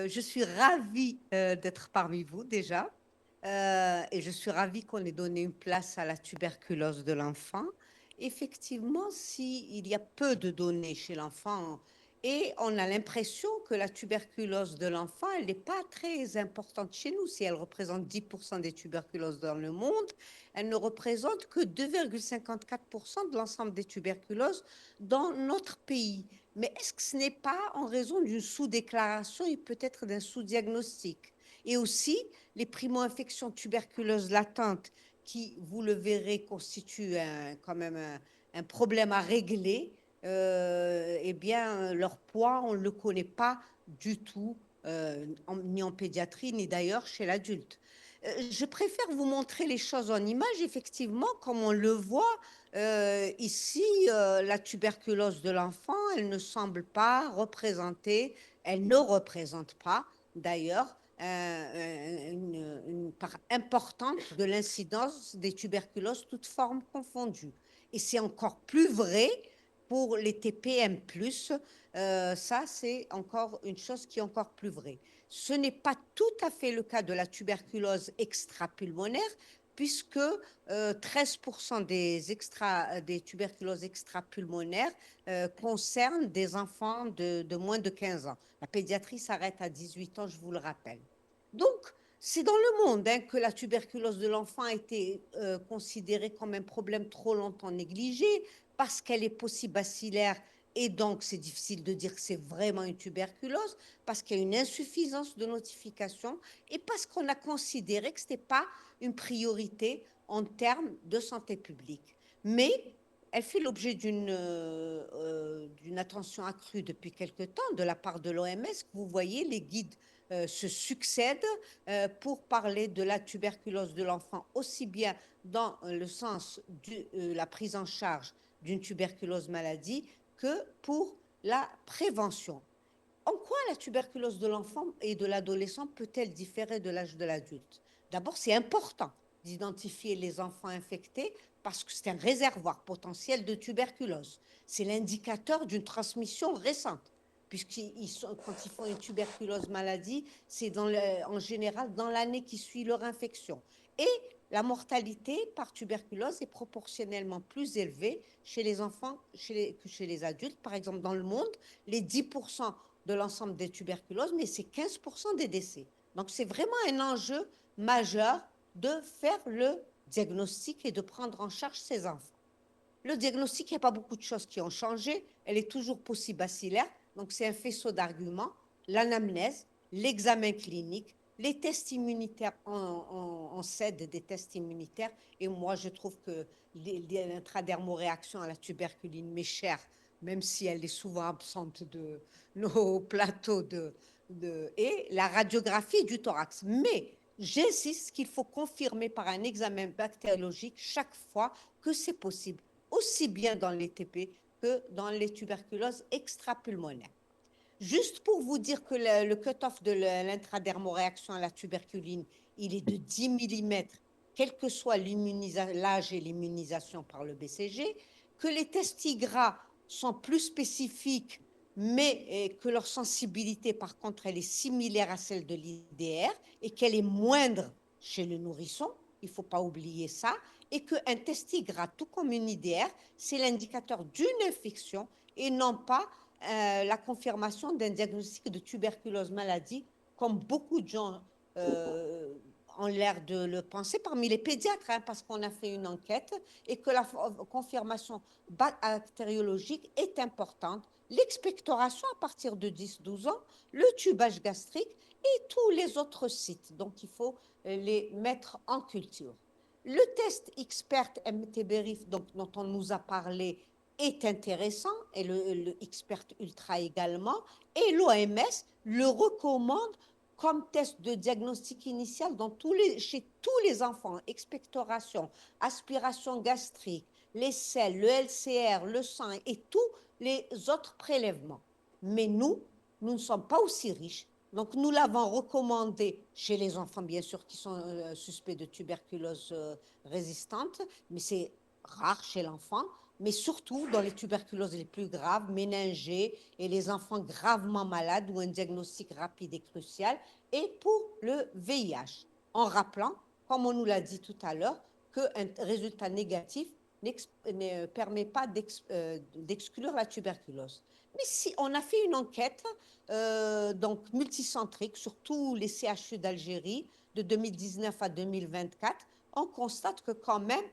Je suis ravie d'être parmi vous déjà. Et je suis ravie qu'on ait donné une place à la tuberculose de l'enfant. Effectivement, s'il y a peu de données chez l'enfant et on a l'impression que la tuberculose de l'enfant, elle n'est pas très importante chez nous. Si elle représente 10% des tuberculoses dans le monde, elle ne représente que 2,54% de l'ensemble des tuberculoses dans notre pays. Mais est-ce que ce n'est pas en raison d'une sous-déclaration et peut-être d'un sous-diagnostic? Et aussi, les primo-infections tuberculeuses latentes, qui, vous le verrez, constituent quand même un problème à régler, eh bien, leur poids, on ne le connaît pas du tout, ni en pédiatrie, ni d'ailleurs chez l'adulte. Je préfère vous montrer les choses en image, effectivement, comme on le voit. Ici, la tuberculose de l'enfant, elle ne semble pas représenter, elle ne représente pas d'ailleurs une part importante de l'incidence des tuberculoses, toutes formes confondues. Et c'est encore plus vrai pour les TPM+. Ça, c'est encore une chose qui est encore plus vraie. Ce n'est pas tout à fait le cas de la tuberculose extrapulmonaire, puisque 13% des tuberculoses extrapulmonaires concernent des enfants de moins de 15 ans. La pédiatrie s'arrête à 18 ans, je vous le rappelle. Donc, c'est dans le monde que la tuberculose de l'enfant a été considérée comme un problème trop longtemps négligé parce qu'elle est paucibacillaire et donc c'est difficile de dire que c'est vraiment une tuberculose parce qu'il y a une insuffisance de notification et parce qu'on a considéré que ce n'était pas une priorité en termes de santé publique. Mais elle fait l'objet d'une attention accrue depuis quelque temps de la part de l'OMS. Vous voyez, les guides se succèdent pour parler de la tuberculose de l'enfant, aussi bien dans le sens de la prise en charge d'une tuberculose maladie que pour la prévention. En quoi la tuberculose de l'enfant et de l'adolescent peut-elle différer de l'âge de l'adulte? D'abord, c'est important d'identifier les enfants infectés parce que c'est un réservoir potentiel de tuberculose. C'est l'indicateur d'une transmission récente, quand ils font une tuberculose maladie, c'est en général dans l'année qui suit leur infection. Et la mortalité par tuberculose est proportionnellement plus élevée chez les enfants que chez les adultes. Par exemple, dans le monde, les 10% de l'ensemble des tuberculoses, mais c'est 15% des décès. Donc, c'est vraiment un enjeu majeur de faire le diagnostic et de prendre en charge ces enfants. Le diagnostic, il n'y a pas beaucoup de choses qui ont changé. Elle est toujours paucibacillaire, donc c'est un faisceau d'arguments. L'anamnèse, l'examen clinique, les tests immunitaires, on cède des tests immunitaires. Et moi, je trouve que l'intradermoréaction à la tuberculine m'est chère, même si elle est souvent absente de nos plateaux et la radiographie du thorax. Mais j'insiste qu'il faut confirmer par un examen bactériologique chaque fois que c'est possible, aussi bien dans les TP que dans les tuberculoses extrapulmonaires. Juste pour vous dire que le cut-off de l'intradermoréaction à la tuberculine, il est de 10 mm, quel que soit l'âge et l'immunisation par le BCG, que les tests gras sont plus spécifiques, mais que leur sensibilité, par contre, elle est similaire à celle de l'IDR et qu'elle est moindre chez le nourrisson, il ne faut pas oublier ça, et qu'un test gras, tout comme une IDR, c'est l'indicateur d'une infection et non pas la confirmation d'un diagnostic de tuberculose maladie, comme beaucoup de gens ont l'air de le penser parmi les pédiatres, parce qu'on a fait une enquête et que la confirmation bactériologique est importante, l'expectoration à partir de 10-12 ans, le tubage gastrique et tous les autres sites. Donc, il faut les mettre en culture. Le test expert MTBRIF, dont on nous a parlé, est intéressant, et le Expert Ultra également, et l'OMS le recommande comme test de diagnostic initial chez tous les enfants, expectoration, aspiration gastrique, les selles, le LCR, le sang et tous les autres prélèvements. Mais nous ne sommes pas aussi riches. Donc, nous l'avons recommandé chez les enfants, bien sûr, qui sont suspects de tuberculose résistante, mais c'est rare chez l'enfant. mais surtout dans les tuberculoses les plus graves, méningées, et les enfants gravement malades où un diagnostic rapide est crucial, et pour le VIH, en rappelant, comme on nous l'a dit tout à l'heure, qu'un résultat négatif ne permet pas d'exclure la tuberculose. Mais si on a fait une enquête donc multicentrique sur tous les CHU d'Algérie de 2019 à 2024, on constate que quand même,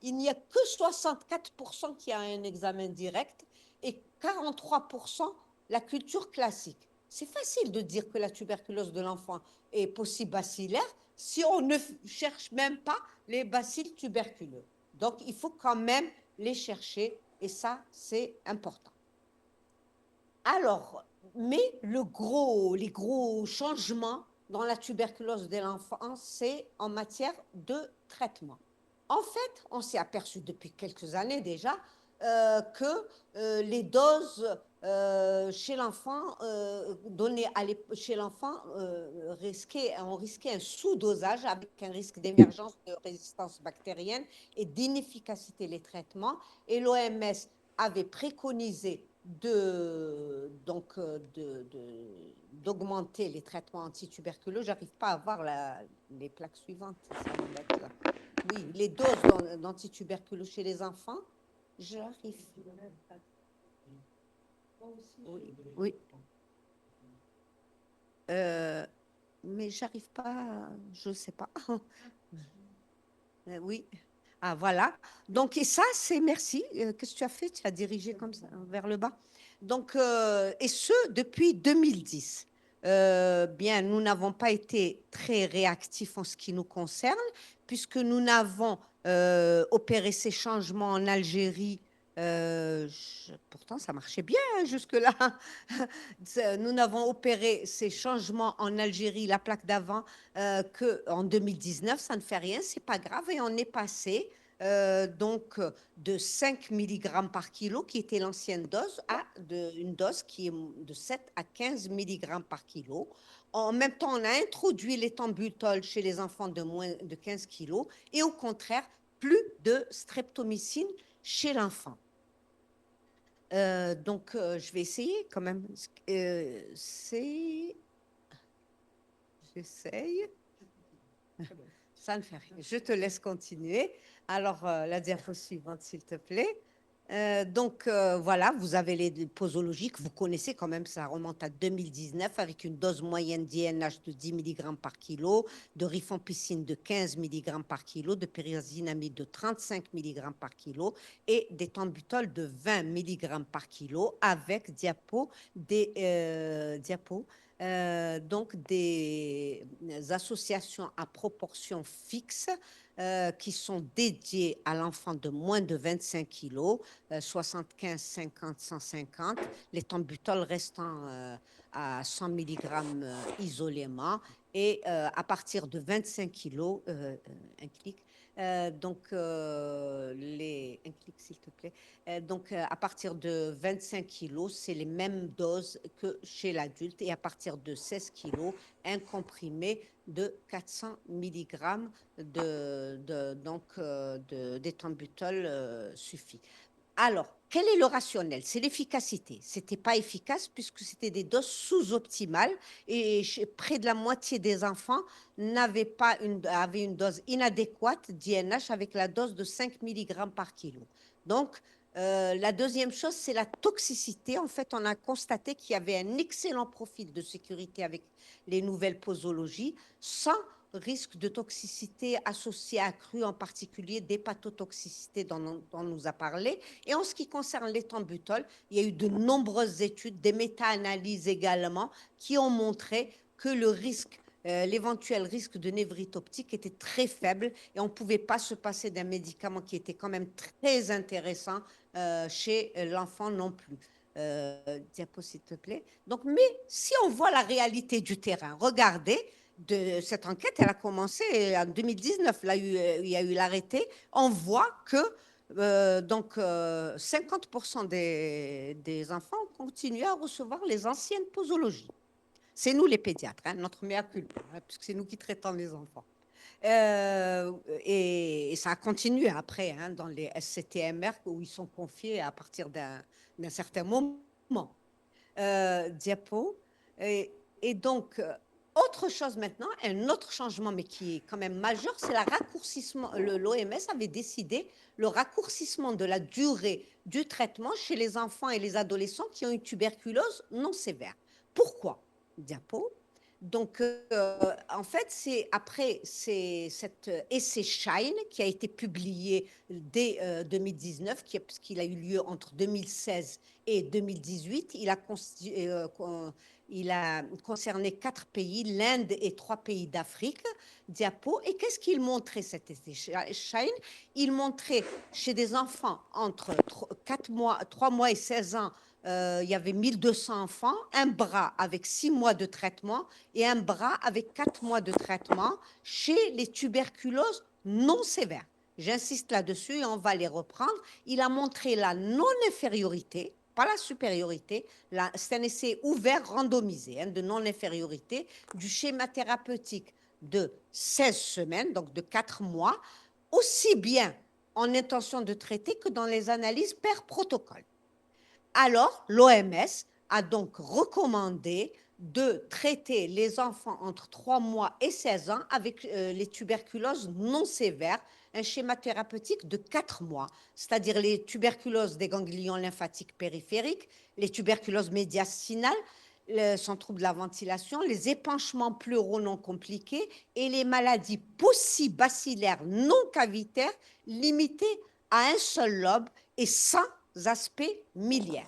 il n'y a que 64% qui a un examen direct et 43% la culture classique. C'est facile de dire que la tuberculose de l'enfant est possible-bacillaire si on ne cherche même pas les bacilles tuberculeux. Donc, il faut quand même les chercher et ça, c'est important. Alors, mais les gros changements dans la tuberculose de l'enfant, c'est en matière de traitement. En fait, on s'est aperçu depuis quelques années déjà que les doses chez l'enfant données chez l'enfant on risquait un sous-dosage avec un risque d'émergence de résistance bactérienne et d'inefficacité des traitements. Et l'OMS avait préconisé d'augmenter les traitements antituberculeux. J'arrive pas à voir les plaques suivantes. Ça m'embête, là. Oui, les doses d'antituberculeux chez les enfants, j'arrive. Oui, oui. Mais j'arrive pas, je ne sais pas. Oui. Ah, voilà. Donc, et ça, c'est merci. Qu'est-ce que tu as fait? Tu as dirigé comme ça, vers le bas. Donc, et ce, depuis 2010. Bien, nous n'avons pas été très réactifs en ce qui nous concerne, puisque nous n'avons opéré ces changements en Algérie. Pourtant, ça marchait bien jusque-là. Nous n'avons opéré ces changements en Algérie, la plaque d'avant, qu'en 2019, ça ne fait rien, c'est pas grave. Et on est passé donc de 5 mg par kilo, qui était l'ancienne dose, à une dose qui est de 7 à 15 mg par kilo. En même temps, on a introduit l'éthambutol chez les enfants de moins de 15 kilos et au contraire, plus de streptomycine chez l'enfant. Donc, je vais essayer quand même. J'essaye. Ça ne fait rien. Je te laisse continuer. Alors, la diapo suivante, s'il te plaît. Donc, voilà, vous avez les posologiques. Vous connaissez quand même, ça remonte à 2019 avec une dose moyenne d'INH de 10 mg par kilo, de rifampicine de 15 mg par kilo, de pyrazinamide de 35 mg par kilo et d'éthambutol de 20 mg par kilo avec donc des associations à proportion fixe qui sont dédiées à l'enfant de moins de 25 kilos, 75, 50, 150, l'éthambutol restant à 100 mg isolément. Et à partir de 25 kilos, un clic, un clic s'il te plaît. Donc, à partir de 25 kilos, c'est les mêmes doses que chez l'adulte. Et à partir de 16 kilos, un comprimé de 400 mg d'éthambutol suffit. Alors, quel est le rationnel? C'est l'efficacité. Ce n'était pas efficace puisque c'était des doses sous-optimales et près de la moitié des enfants avaient une dose inadéquate d'INH avec la dose de 5 mg par kilo. Donc, la deuxième chose, c'est la toxicité. En fait, on a constaté qu'il y avait un excellent profil de sécurité avec les nouvelles posologies, sans risque de toxicité associée accrue, en particulier d'hépatotoxicité dont on nous a parlé. Et en ce qui concerne l'éthambutol, il y a eu de nombreuses études, des méta-analyses également, qui ont montré que l'éventuel risque de névrite optique était très faible et on ne pouvait pas se passer d'un médicament qui était quand même très intéressant chez l'enfant non plus. Diapo, s'il te plaît. Donc, mais si on voit la réalité du terrain, regardez, cette enquête, elle a commencé en 2019. Là, il y a eu l'arrêté. On voit que 50% des enfants continuent à recevoir les anciennes posologies. C'est nous les pédiatres, hein, notre mea culpa, hein, puisque c'est nous qui traitons les enfants. Et ça a continué après, hein, dans les SCTMR où ils sont confiés à partir d'un certain moment. Diapo. Et, et donc, autre chose maintenant, un autre changement, mais qui est quand même majeur, c'est le raccourcissement. L'OMS avait décidé le raccourcissement de la durée du traitement chez les enfants et les adolescents qui ont une tuberculose non sévère. Pourquoi? Diapo. Donc, en fait, c'est après cet essai Shine qui a été publié dès 2019, puisqu'il a eu lieu entre 2016 et 2018. Il a concerné 4 pays, l'Inde et 3 pays d'Afrique. Diapo. Et qu'est-ce qu'il montrait, cet essai Shine? Il montrait chez des enfants entre 3 mois et 16 ans, il y avait 1200 enfants, un bras avec 6 mois de traitement et un bras avec 4 mois de traitement chez les tuberculoses non sévères. J'insiste là-dessus et on va les reprendre. Il a montré la non-infériorité, pas la supériorité. C'est un essai ouvert, randomisé, hein, de non-infériorité du schéma thérapeutique de 16 semaines, donc de 4 mois, aussi bien en intention de traiter que dans les analyses per protocole. Alors, l'OMS a donc recommandé de traiter les enfants entre 3 mois et 16 ans avec les tuberculoses non sévères, un schéma thérapeutique de 4 mois, c'est-à-dire les tuberculoses des ganglions lymphatiques périphériques, les tuberculoses médiastinales, sans trouble de la ventilation, les épanchements pleuraux non compliqués et les maladies possibacillaires non cavitaires limitées à un seul lobe et sans aspect miliaire.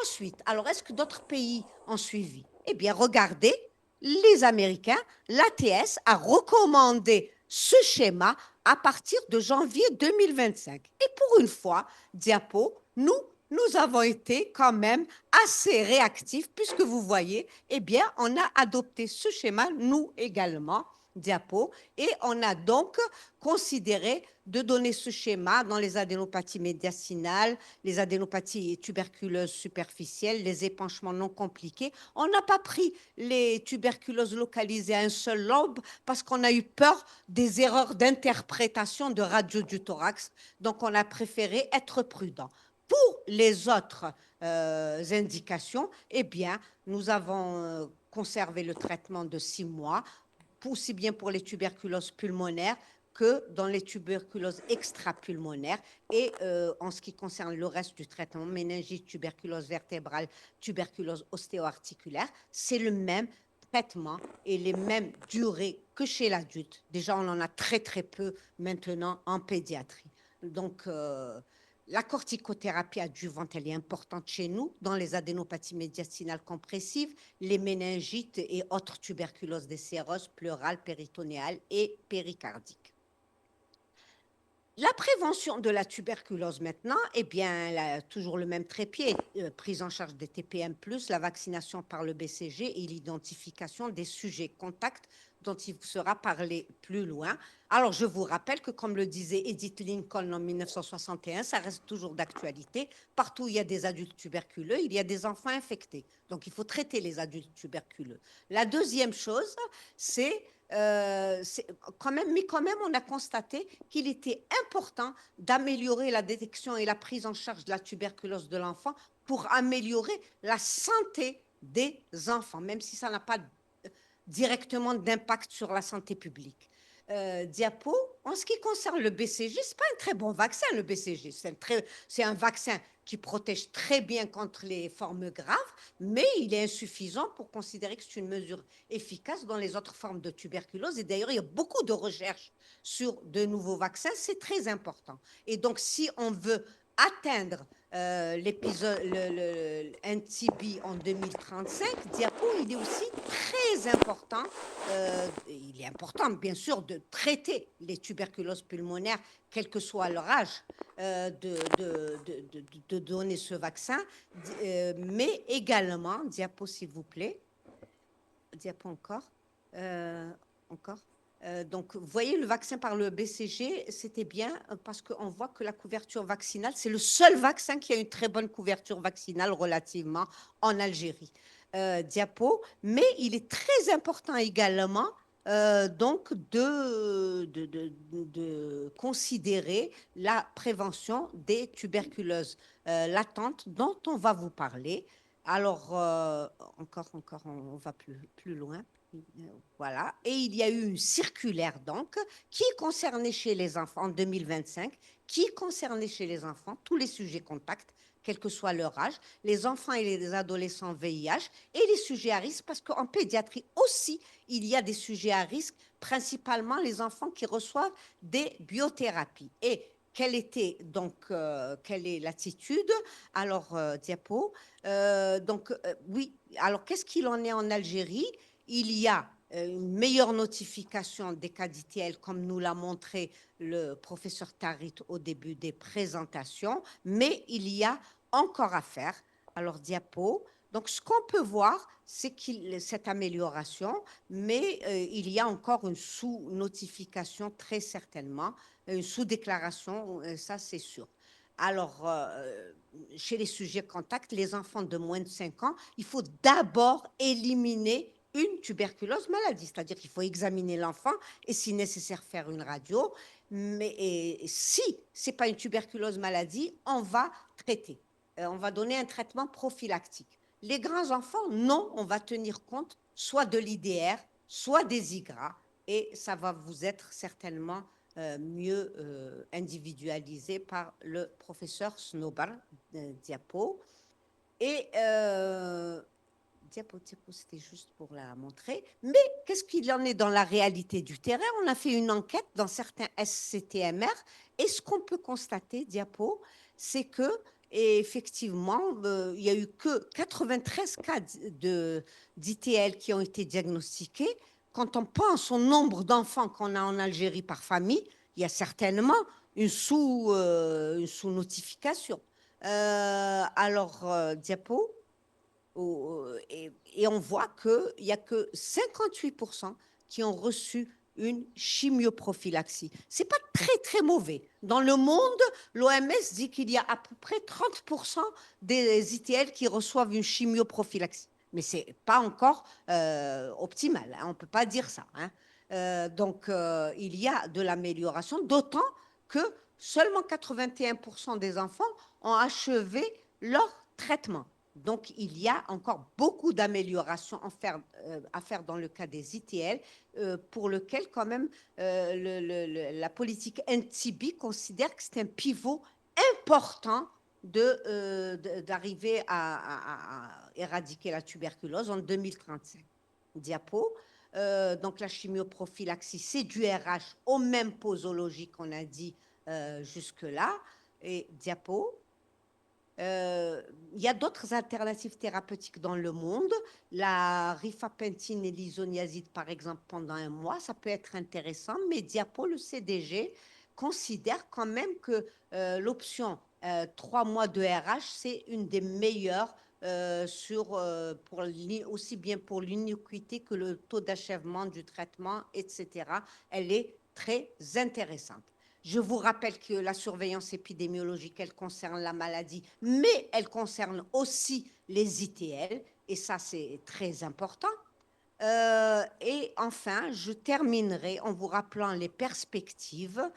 Ensuite, alors est-ce que d'autres pays ont suivi? Eh bien, regardez, les Américains, l'ATS a recommandé ce schéma à partir de janvier 2025. Et pour une fois, Diapo, nous avons été quand même assez réactifs puisque vous voyez, eh bien, on a adopté ce schéma, nous également, Diapo, et on a donc considéré de donner ce schéma dans les adénopathies médiastinales, les adénopathies tuberculeuses superficielles, les épanchements non compliqués. On n'a pas pris les tuberculoses localisées à un seul lobe parce qu'on a eu peur des erreurs d'interprétation de radio du thorax. Donc, on a préféré être prudent. Pour les autres indications, eh bien, nous avons conservé le traitement de 6 mois, aussi bien pour les tuberculoses pulmonaires que dans les tuberculoses extrapulmonaires. Et en ce qui concerne le reste du traitement, méningite, tuberculose vertébrale, tuberculose ostéo-articulaire, c'est le même traitement et les mêmes durées que chez l'adulte. Déjà, on en a très, très peu maintenant en pédiatrie. Donc, la corticothérapie adjuvante, elle est importante chez nous dans les adénopathies médiastinales compressives, les méningites et autres tuberculoses des séroses pleurales, péritonéales et péricardiques. La prévention de la tuberculose maintenant, eh bien, toujours le même trépied, prise en charge des TPM+, la vaccination par le BCG et l'identification des sujets contacts dont il vous sera parlé plus loin. Alors, je vous rappelle que, comme le disait Edith Lincoln en 1961, ça reste toujours d'actualité. Partout où il y a des adultes tuberculeux, il y a des enfants infectés. Donc, il faut traiter les adultes tuberculeux. La deuxième chose, c'est quand même, mais quand même, on a constaté qu'il était important d'améliorer la détection et la prise en charge de la tuberculose de l'enfant pour améliorer la santé des enfants, même si ça n'a pas directement d'impact sur la santé publique. Diapo, en ce qui concerne le BCG, ce n'est pas un très bon vaccin, le BCG. C'est un vaccin qui protège très bien contre les formes graves, mais il est insuffisant pour considérer que c'est une mesure efficace dans les autres formes de tuberculose. Et d'ailleurs, il y a beaucoup de recherches sur de nouveaux vaccins, c'est très important. Et donc, si on veut atteindre l'épisode, NTB en 2035, Diapo, il est aussi très important, il est important bien sûr de traiter les tuberculoses pulmonaires, quel que soit leur âge, de donner ce vaccin, mais également, Diapo s'il vous plaît, Diapo encore, encore. Donc, vous voyez, le vaccin par le BCG, c'était bien parce qu'on voit que la couverture vaccinale, c'est le seul vaccin qui a une très bonne couverture vaccinale relativement en Algérie. Diapo, mais il est très important également donc de considérer la prévention des tuberculoses latentes dont on va vous parler. Alors, encore, on va plus loin. Voilà. Et il y a eu une circulaire, donc, qui concernait chez les enfants en 2025, qui concernait chez les enfants tous les sujets contacts, quel que soit leur âge, les enfants et les adolescents VIH et les sujets à risque, parce qu'en pédiatrie aussi, il y a des sujets à risque, principalement les enfants qui reçoivent des biothérapies. Et quelle est l'attitude? Alors, diapo. Oui, alors qu'est-ce qu'il en est en Algérie? Il y a une meilleure notification des cas d'ITL, comme nous l'a montré le professeur Tarit au début des présentations, mais il y a encore à faire. Alors, diapo. Donc, ce qu'on peut voir, c'est cette amélioration, mais il y a encore une sous-notification, très certainement, une sous-déclaration, ça c'est sûr. Alors, chez les sujets contacts, les enfants de moins de 5 ans, il faut d'abord éliminer une tuberculose maladie, c'est-à-dire qu'il faut examiner l'enfant et si nécessaire faire une radio, mais si ce n'est pas une tuberculose maladie, on va traiter, on va donner un traitement prophylactique. Les grands enfants, non, on va tenir compte soit de l'IDR, soit des IGRA, et ça va vous être certainement mieux individualisé par le professeur Snobar, diapo. Et diapo, c'était juste pour la montrer. Mais qu'est-ce qu'il en est dans la réalité du terrain? On a fait une enquête dans certains SCTMR et ce qu'on peut constater, diapo, c'est que et effectivement, il n'y a eu que 93 cas d'ITL qui ont été diagnostiqués. Quand on pense au nombre d'enfants qu'on a en Algérie par famille, il y a certainement une sous-notification. Alors, diapo, et on voit qu'il n'y a que 58% qui ont reçu une chimioprophylaxie. Ce n'est pas très, très mauvais. Dans le monde, l'OMS dit qu'il y a à peu près 30% des ITL qui reçoivent une chimioprophylaxie. Mais ce n'est pas encore optimal, hein, on ne peut pas dire ça. Hein. Donc, il y a de l'amélioration, d'autant que seulement 81% des enfants ont achevé leur traitement. Donc, il y a encore beaucoup d'améliorations à faire dans le cas des ITL, pour lequel, quand même, la politique NTB considère que c'est un pivot important d'arriver à éradiquer la tuberculose en 2035. Diapo. Donc, la chimioprophylaxie, c'est du RH aux mêmes posologies qu'on a dit jusque-là. Et diapo. Il y a d'autres alternatives thérapeutiques dans le monde. La rifapentine et l'isoniazide, par exemple, pendant un mois, ça peut être intéressant. Mais diapo, le CDG, considère quand même que l'option 3 mois de RH, c'est une des meilleures aussi bien pour l'iniquité que le taux d'achèvement du traitement, etc. Elle est très intéressante. Je vous rappelle que la surveillance épidémiologique, elle concerne la maladie, mais elle concerne aussi les ITL, et ça, c'est très important. Et enfin, je terminerai en vous rappelant les perspectives,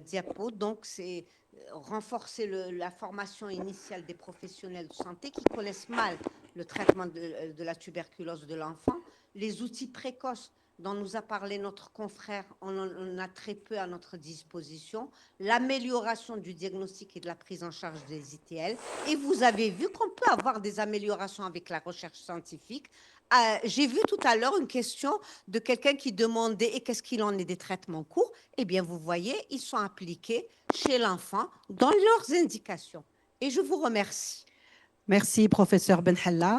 diapo. Donc, c'est renforcer la formation initiale des professionnels de santé qui connaissent mal le traitement de la tuberculose de l'enfant, les outils précoces dont nous a parlé notre confrère, on en a très peu à notre disposition, l'amélioration du diagnostic et de la prise en charge des ITL. Et vous avez vu qu'on peut avoir des améliorations avec la recherche scientifique. J'ai vu tout à l'heure une question de quelqu'un qui demandait et qu'est-ce qu'il en est des traitements courts. Eh bien, vous voyez, ils sont appliqués chez l'enfant dans leurs indications. Et je vous remercie. Merci, professeur Benhalla.